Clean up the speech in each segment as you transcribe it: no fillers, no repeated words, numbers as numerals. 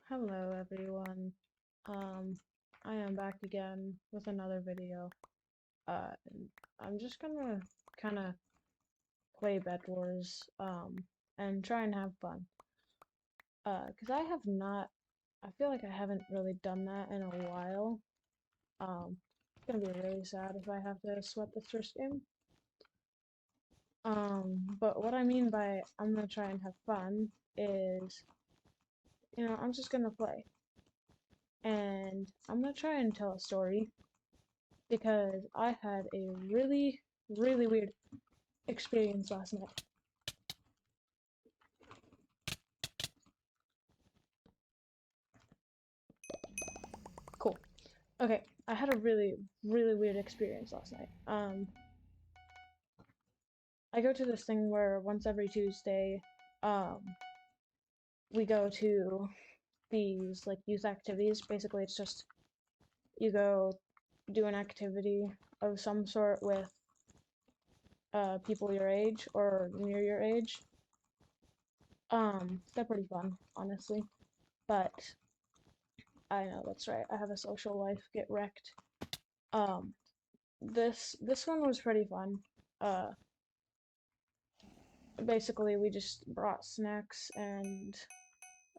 Hello everyone. Um, I am back again with another video. And I'm just gonna kind of play Bed Wars, and try and have fun. 'Cause I feel like I haven't really done that in a while. It's gonna be really sad if I have to sweat this first game. But what I mean by I'm gonna try and have fun is, I'm just gonna play. And I'm gonna try and tell a story because I had a really, really weird experience last night. Cool. Okay, I had a really, really weird experience last night. I go to this thing where once every Tuesday, um, we go to these like youth activities. Basically, it's just you go do an activity of some sort with people your age or near your age. They're pretty fun, honestly. But I know that's right. I have a social life. Get wrecked. Um, this one was pretty fun. Uh, Basically we just brought snacks and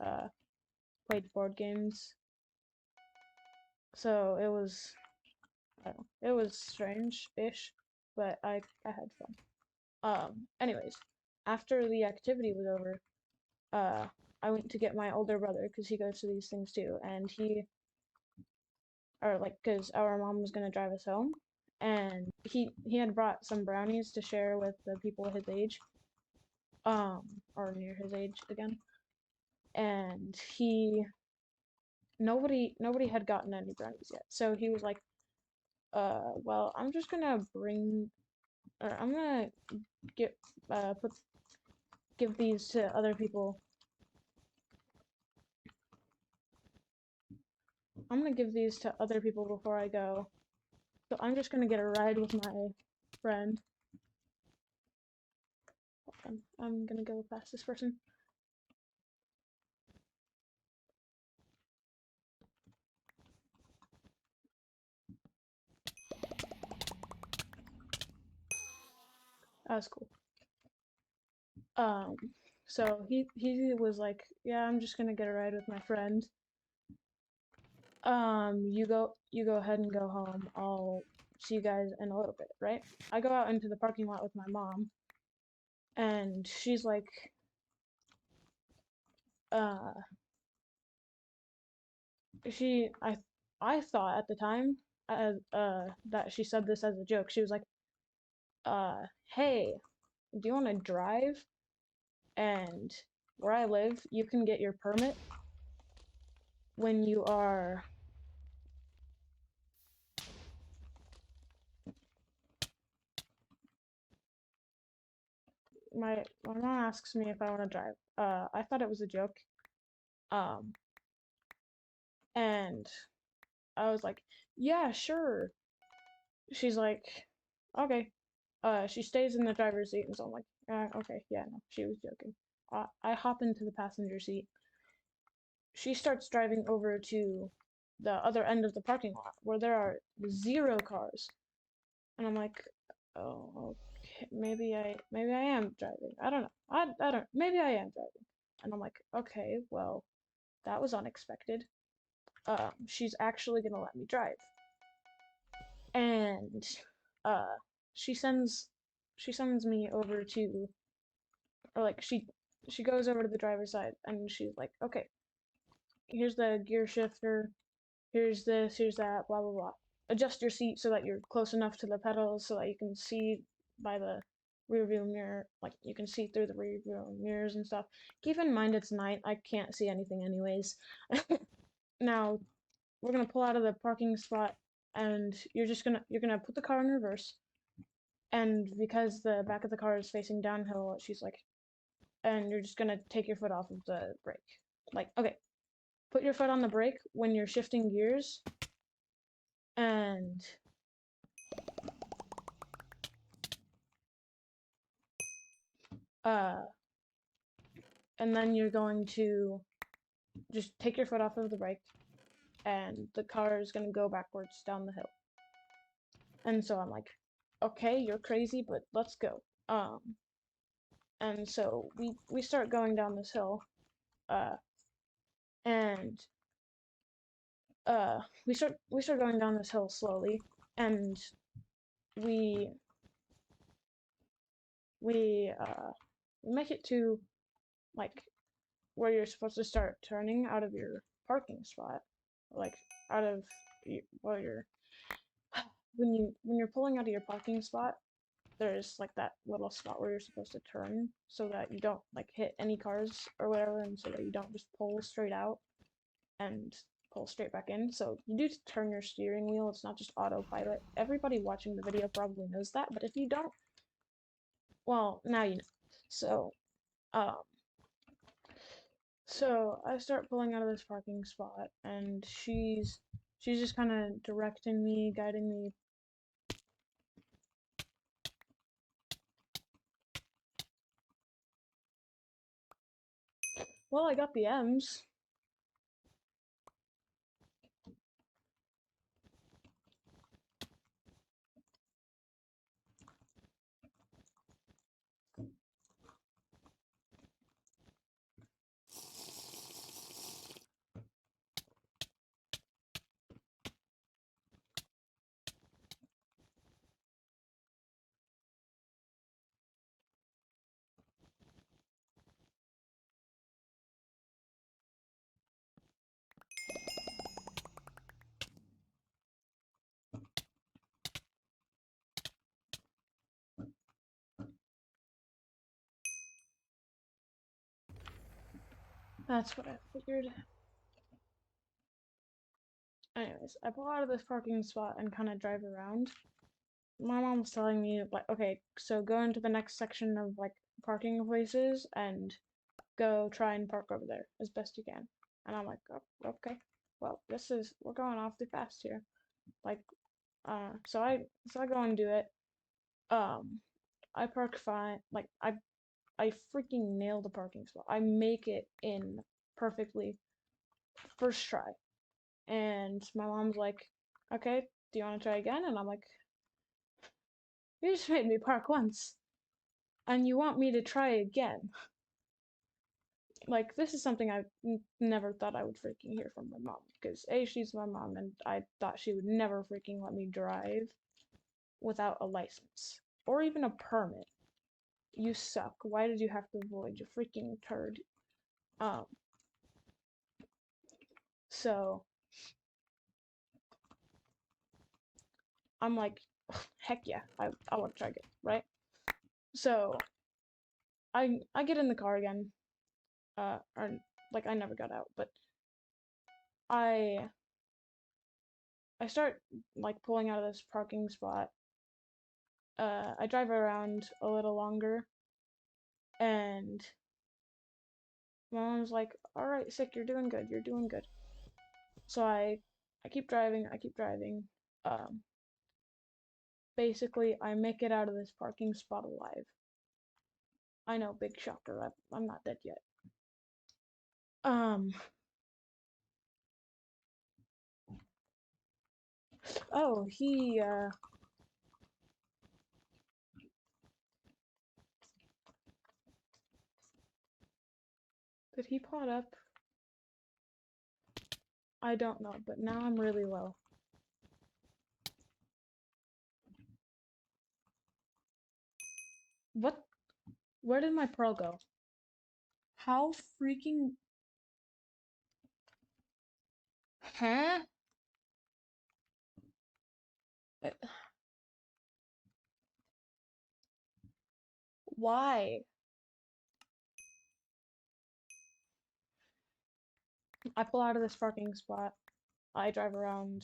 uh played board games. So it was I don't know, it was strange-ish, but I had fun. Anyways, after the activity was over, uh, I went to get my older brother because he goes to these things too, and because our mom was gonna drive us home, and he had brought some brownies to share with the people his age, or near his age again, and nobody had gotten any brownies yet, so he was like, well, I'm just gonna bring, or I'm gonna get, put give these to other people. I'm gonna give these to other people before I go. So I'm just gonna get a ride with my friend. I'm gonna go past this person. That was cool. Um, so he was like, yeah, I'm just gonna get a ride with my friend. You go ahead and go home. I'll see you guys in a little bit, right? I go out into the parking lot with my mom, and she's like, uh, she, I thought at the time, that she said this as a joke. She was like, hey, do you want to drive? And where I live, you can get your permit when you are my mom asks me if I want to drive. I thought it was a joke. Um, and I was like, yeah, sure. She's like, okay. She stays in the driver's seat, and so I'm like, okay, yeah, no, she was joking. I hop into the passenger seat. She starts driving over to the other end of the parking lot where there are zero cars, and I'm like, oh, okay, maybe I am driving. I don't know. I don't. Maybe I am driving, and I'm like, okay, well, that was unexpected. She's actually gonna let me drive, and uh, she sends she sends me over to, or like she goes over to the driver's side, and she's like, okay, here's the gear shifter, here's this, here's that, blah blah blah. Adjust your seat so that you're close enough to the pedals so that you can see by the rear view mirror, like you can see through the rear view mirrors and stuff. Keep in mind it's night, I can't see anything anyways. Now, we're gonna pull out of the parking spot, and you're gonna put the car in reverse, and because the back of the car is facing downhill, she's like, and you're just gonna take your foot off of the brake. Like, okay, put your foot on the brake when you're shifting gears, and uh, and then you're going to just take your foot off of the brake, and the car is gonna go backwards down the hill. And so I'm like, okay, you're crazy, but let's go. And so we start going down this hill, uh, and we start going down this hill slowly, and we we make it to like where you're supposed to start turning out of your parking spot, like out of well, you're when you're pulling out of your parking spot, there's like that little spot where you're supposed to turn so that you don't like hit any cars or whatever, and so that you don't just pull straight out and pull straight back in. So you do turn your steering wheel, it's not just autopilot. Everybody watching the video probably knows that, but if you don't, well, now you know. So, um, so I start pulling out of this parking spot, and she's just kind of directing me, guiding me. Well, I got the M's. That's what I figured. Anyways, I pull out of this parking spot and kind of drive around. My mom was telling me, like, okay, so go into the next section of, like, parking places and go try and park over there as best you can. And I'm like, oh, okay, well, we're going awfully fast here. Like, so I go and do it. Um, I park fine. Like, I freaking nail the parking spot. I make it in perfectly first try. And my mom's like, okay, do you want to try again? And I'm like, you just made me park once, and you want me to try again. Like, this is something I never thought I would freaking hear from my mom. Because, A, she's my mom, and I thought she would never freaking let me drive without a license. Or even a permit. You suck. Why did you have to avoid, you freaking turd? Um, so, I'm like, heck yeah, I want to try it, right? So, I get in the car again. Or, like, I never got out, but I I start like pulling out of this parking spot. I drive around a little longer, and my mom's like, "All right, sick, you're doing good. You're doing good." So I keep driving. I keep driving. Um, Basically, I make it out of this parking spot alive. I know, big shocker. I'm not dead yet. Um. Oh, did he pot up? I don't know, but now I'm really low. What? Where did my pearl go? How freaking... Huh? Uh, Why? I pull out of this parking spot. I drive around,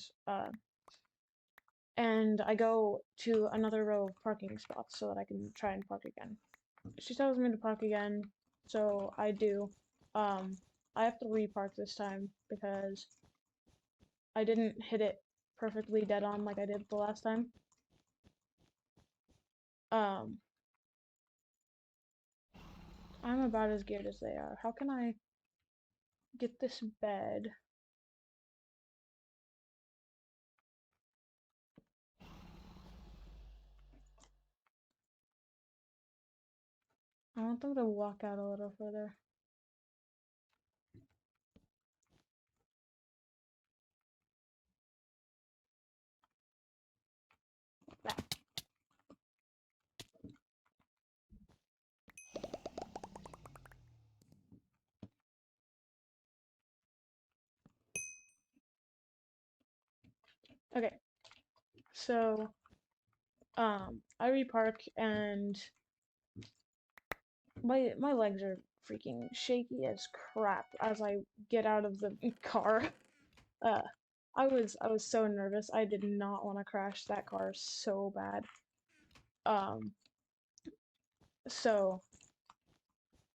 and I go to another row of parking spots so that I can try and park again. She tells me to park again, so I do. I have to repark this time because I didn't hit it perfectly dead on like I did the last time. Um, I'm about as geared as they are. How can I... get this bed. I want them to walk out a little further. That. Okay, so I repark and my legs are freaking shaky as crap as I get out of the car. Uh, I was so nervous. I did not want to crash that car so bad. Um, so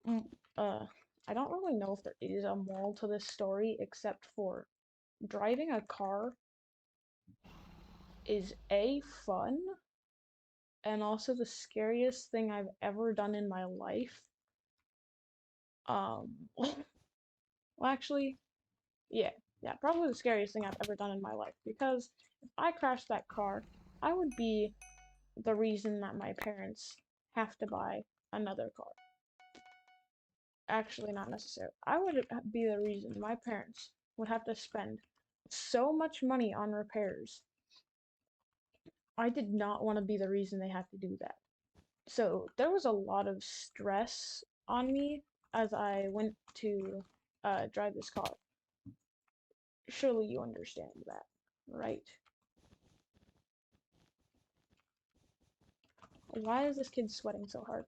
mm, uh, I don't really know if there is a moral to this story except for driving a car is A, fun, and also the scariest thing I've ever done in my life. Well, actually, yeah, yeah, probably the scariest thing I've ever done in my life because if I crashed that car, I would be the reason that my parents have to buy another car. Actually, not necessarily. I would be the reason my parents would have to spend so much money on repairs. I did not want to be the reason they had to do that. So there was a lot of stress on me as I went to drive this car. Surely you understand that, right? Why is this kid sweating so hard?